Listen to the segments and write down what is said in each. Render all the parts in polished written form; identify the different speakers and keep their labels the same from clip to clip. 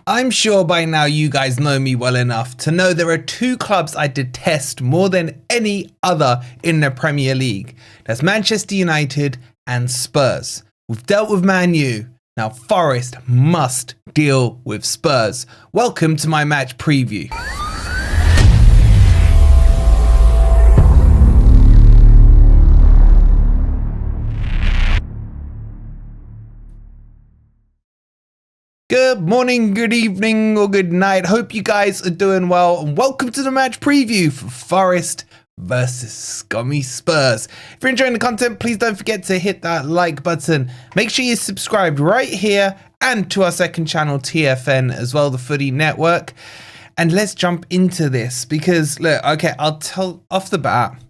Speaker 1: I'm sure by now you guys know me well enough to know there are two clubs I detest more than any other in the Premier League. That's Manchester United and Spurs. We've dealt with Man U. Now Forest must deal with Spurs. Welcome to my match preview. Good morning, good evening, or good night. Hope you guys are doing well, and welcome to the match preview for Forest versus scummy Spurs. If you're enjoying the content, please don't forget to hit that like button. Make sure you're subscribed right here and to our second channel, TFN, as well, the Footy Network. And let's jump into this because, look, okay, I'll tell off the bat,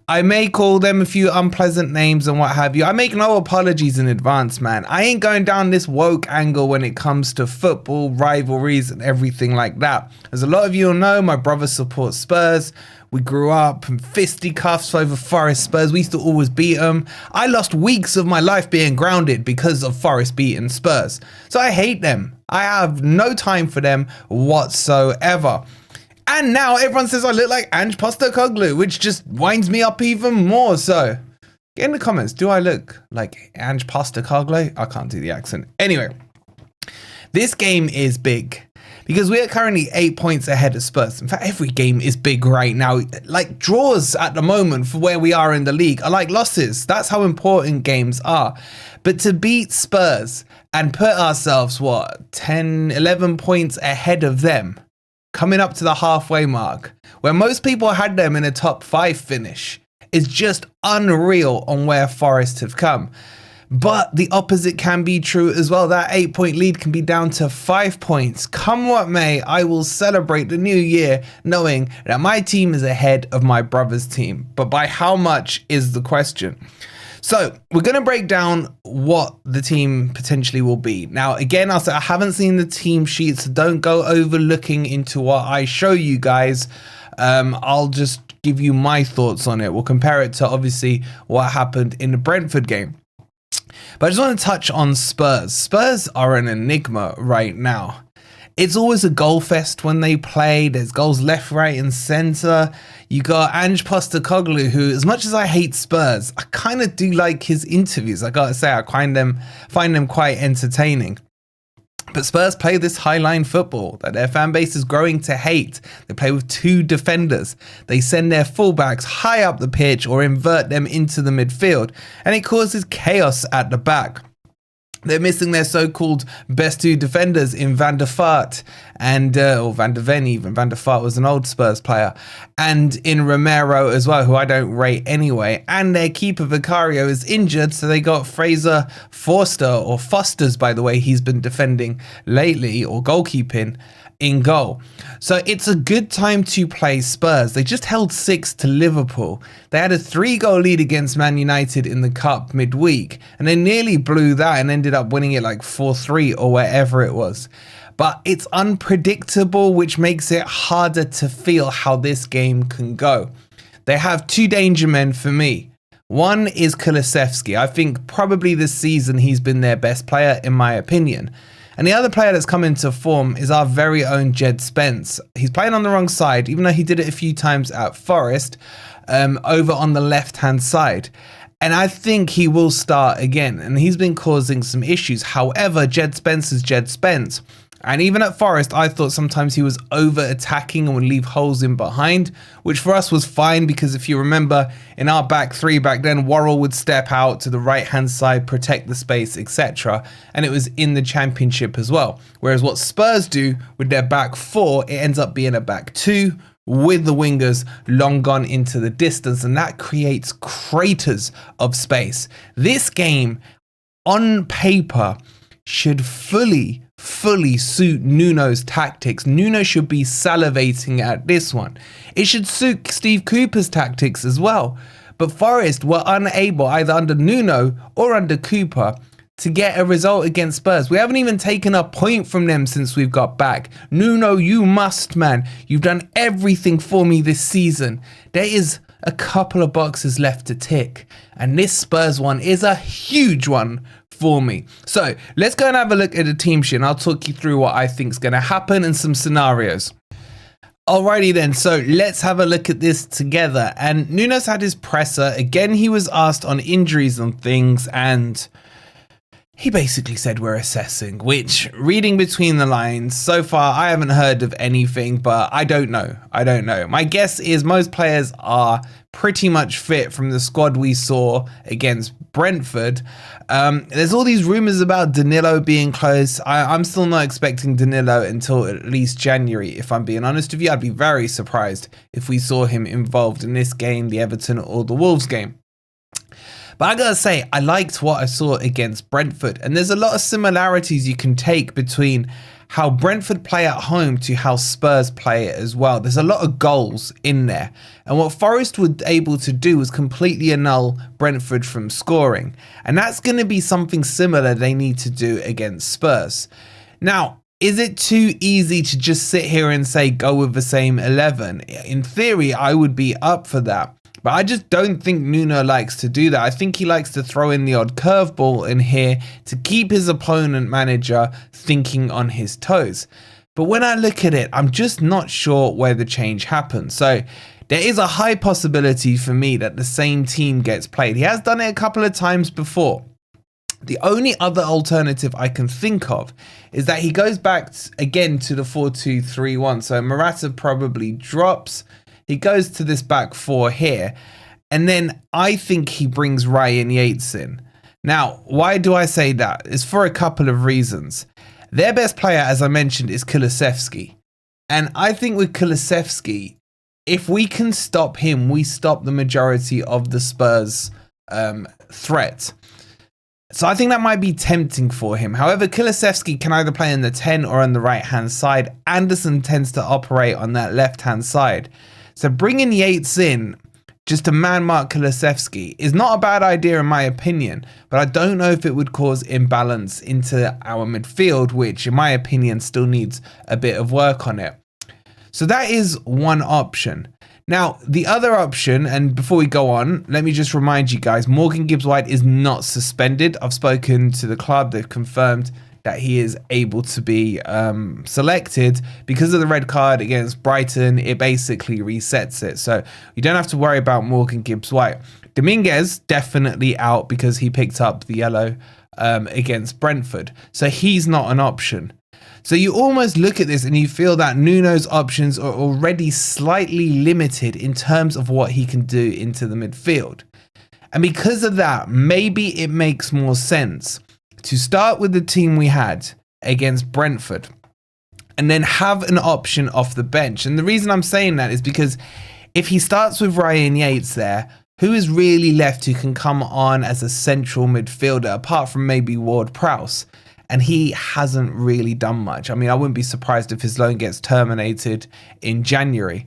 Speaker 1: I may call them a few unpleasant names and what have you. I make no apologies in advance, man. I ain't going down this woke angle when it comes to football, rivalries, and everything like that. As a lot of you will know, my brother supports Spurs. We grew up in fisticuffs over Forest Spurs. We used to always beat them. I lost weeks of my life being grounded because of Forest beating Spurs. So I hate them. I have no time for them whatsoever. And now everyone says I look like Ange, which just winds me up even more. So get in the comments, do I look like Ange? I can't do the accent. Anyway, this game is big because we are currently 8 points ahead of Spurs. In fact, every game is big right now. Like draws at the moment for where we are in the league are like losses. That's how important games are. But to beat Spurs and put ourselves, 10, 11 points ahead of them, coming up to the halfway mark, where most people had them in a top 5 finish, is just unreal on where Forest have come. But the opposite can be true as well. That 8-point lead can be down to 5 points. Come what may, I will celebrate the new year knowing that my team is ahead of my brother's team. But by how much is the question? So we're going to break down what the team potentially will be. Now, again, I'll say I haven't seen the team sheets. So don't go overlooking into what I show you guys. I'll just give you my thoughts on it. We'll compare it to obviously what happened in the Brentford game. But I just want to touch on Spurs. Spurs are an enigma right now. It's always a goal fest when they play. There's goals left, right, and centre. You got Ange, who, as much as I hate Spurs, I kind of do like his interviews. I gotta say, I find them quite entertaining. But Spurs play this high-line football that their fan base is growing to hate. They play with 2 defenders. They send their fullbacks high up the pitch or invert them into the midfield, and it causes chaos at the back. They're missing their so-called best 2 defenders in Van der Vaart and or Van der Ven even. Van der Vaart was an old Spurs player. And in Romero as well, who I don't rate anyway. And their keeper Vicario is injured, so they got Fraser Forster, or Fosters by the way he's been defending lately, or goalkeeping, in goal. So it's a good time to play Spurs. They just held 6 to Liverpool. They had a 3-goal lead against Man United in the cup midweek, and they nearly blew that and ended up winning it like 4-3 or wherever it was. But it's unpredictable, which makes it harder to feel how this game can go. They have 2 danger men for me. One is Kulusevski. I think probably this season he's been their best player in my opinion. And the other player that's come into form is our very own Jed Spence. He's playing on the wrong side, even though he did it a few times at Forest, over on the left-hand side. And I think he will start again, and he's been causing some issues. However, Jed Spence is Jed Spence. And even at Forest, I thought sometimes he was over-attacking and would leave holes in behind, which for us was fine because if you remember, in our back 3 back then, Worrell would step out to the right-hand side, protect the space, etc. And it was in the Championship as well. Whereas what Spurs do with their back 4, it ends up being a back 2 with the wingers long gone into the distance, and that creates craters of space. This game, on paper, should fully suit Nuno's tactics. Nuno should be salivating at this one. It should suit Steve Cooper's tactics as well. But Forest were unable, either under Nuno or under Cooper, to get a result against Spurs. We haven't even taken a point from them since we've got back. Nuno, you must, man. You've done everything for me this season. There is a couple of boxes left to tick. And this Spurs one is a huge one for me. So let's go and have a look at the team sheet and I'll talk you through what I think is going to happen and some scenarios. Alrighty then, so let's have a look at this together. And Nuno's had his presser. Again, he was asked on injuries and things, and he basically said we're assessing, which, reading between the lines, so far I haven't heard of anything, but I don't know. My guess is most players are pretty much fit from the squad we saw against Brentford. There's all these rumours about Danilo being close. I'm still not expecting Danilo until at least January, if I'm being honest with you. I'd be very surprised if we saw him involved in this game, the Everton or the Wolves game. But I gotta say, I liked what I saw against Brentford, and there's a lot of similarities you can take between how Brentford play at home to how Spurs play it as well. There's a lot of goals in there, and what Forest were able to do was completely annul Brentford from scoring, and that's going to be something similar they need to do against Spurs. Now, is it too easy to just sit here and say go with the same 11? In theory, I would be up for that. But I just don't think Nuno likes to do that. I think he likes to throw in the odd curveball in here to keep his opponent manager thinking on his toes. But when I look at it, I'm just not sure where the change happens. So there is a high possibility for me that the same team gets played. He has done it a couple of times before. The only other alternative I can think of is that he goes back again to the 4-2-3-1. So Morata probably drops. He goes to this back four here, and then I think he brings Ryan Yates in. Now, why do I say that? It's for a couple of reasons. Their best player, as I mentioned, is Kulusevski. And I think with Kulusevski, if we can stop him, we stop the majority of the Spurs threat. So I think that might be tempting for him. However, Kulusevski can either play in the 10 or on the right-hand side. Anderson tends to operate on that left-hand side. So bringing Yates in just to man-mark Kulusevski is not a bad idea in my opinion, but I don't know if it would cause imbalance into our midfield, which in my opinion still needs a bit of work on it. So that is one option. Now, the other option, and before we go on, let me just remind you guys, Morgan Gibbs-White is not suspended. I've spoken to the club, they've confirmed that he is able to be selected. Because of the red card against Brighton, it basically resets it. So you don't have to worry about Morgan Gibbs-White. Dominguez definitely out because he picked up the yellow against Brentford. So he's not an option. So you almost look at this and you feel that Nuno's options are already slightly limited in terms of what he can do into the midfield. And because of that, maybe it makes more sense to start with the team we had against Brentford and then have an option off the bench. And the reason I'm saying that is because if he starts with Ryan Yates there, who is really left who can come on as a central midfielder apart from maybe Ward-Prowse? And he hasn't really done much. I mean, I wouldn't be surprised if his loan gets terminated in January.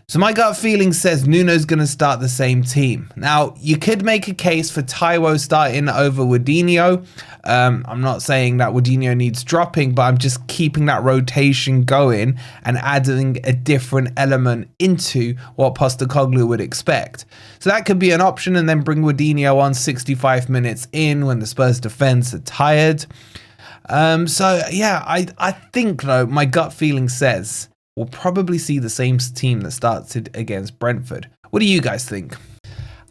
Speaker 1: So my gut feeling says Nuno's going to start the same team. Now, you could make a case for Taiwo starting over Wadinho. I'm not saying that Wadinho needs dropping, but I'm just keeping that rotation going and adding a different element into what Postecoglou would expect. So that could be an option, and then bring Wadinho on 65 minutes in when the Spurs defense are tired. So yeah, I think though, my gut feeling says we'll probably see the same team that started against Brentford. What do you guys think?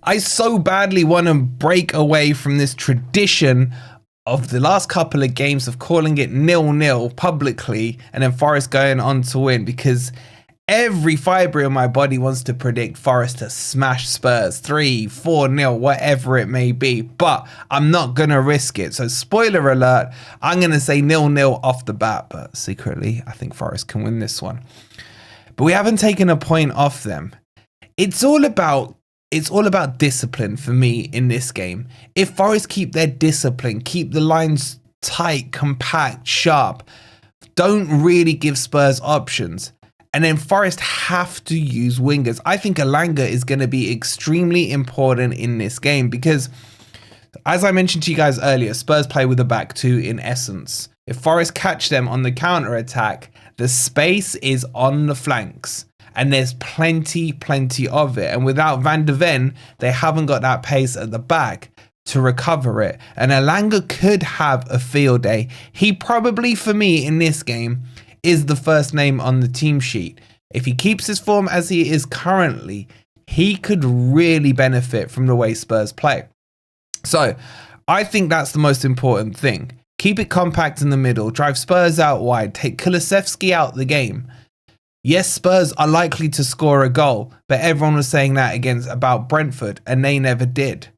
Speaker 1: I so badly want to break away from this tradition of the last couple of games of calling it 0-0 publicly and then Forest going on to win, because every fibre in my body wants to predict Forest to smash Spurs 3-4-0, whatever it may be, but I'm not going to risk it. So spoiler alert, I'm going to say 0-0 off the bat, but secretly I think Forest can win this one. But we haven't taken a point off them. It's all about discipline for me in this game. If Forest keep their discipline, keep the lines tight, compact, sharp, don't really give Spurs options, and then Forest have to use wingers. I think Elanga is going to be extremely important in this game because, as I mentioned to you guys earlier, Spurs play with a back two in essence. If Forest catch them on the counter-attack, the space is on the flanks and there's plenty of it. And without Van de Ven, they haven't got that pace at the back. to recover it. And Elanga could have a field day. He probably, for me in this game, is the first name on the team sheet. If he keeps his form as he is currently, he could really benefit from the way Spurs play. So I think that's the most important thing. Keep it compact in the middle, drive Spurs out wide, take Kulusevski out the game. Yes, Spurs are likely to score a goal, but everyone was saying that about Brentford, and they never did.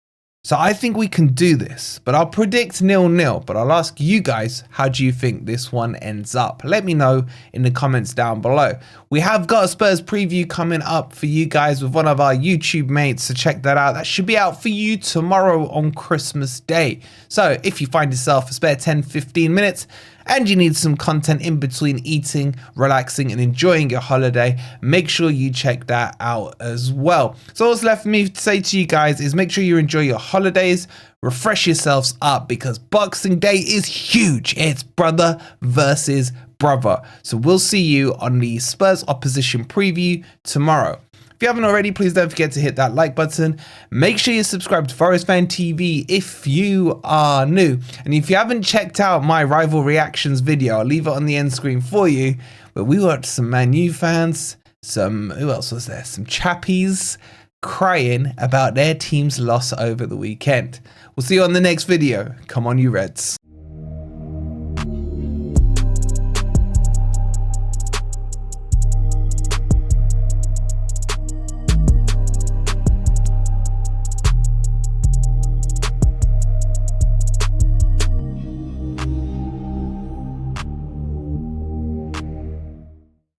Speaker 1: So I think we can do this, but I'll predict 0-0. But I'll ask you guys, how do you think this one ends up? Let me know in the comments down below. We have got a Spurs preview coming up for you guys with one of our YouTube mates, so check that out. That should be out for you tomorrow on Christmas Day. So if you find yourself a spare 10-15 minutes and you need some content in between eating, relaxing and enjoying your holiday, make sure you check that out as well. So what's left for me to say to you guys is make sure you enjoy your holidays, refresh yourselves up, because Boxing Day is huge. It's brother versus brother. So we'll see you on the Spurs opposition preview tomorrow. If you haven't already, please don't forget to hit that like button. Make sure you subscribe to Forest Fan TV if you are new. And if you haven't checked out my rival reactions video, I'll leave it on the end screen for you. But we watched some Man U fans, who else was there? Some chappies crying about their team's loss over the weekend. We'll see you on the next video. Come on, you Reds.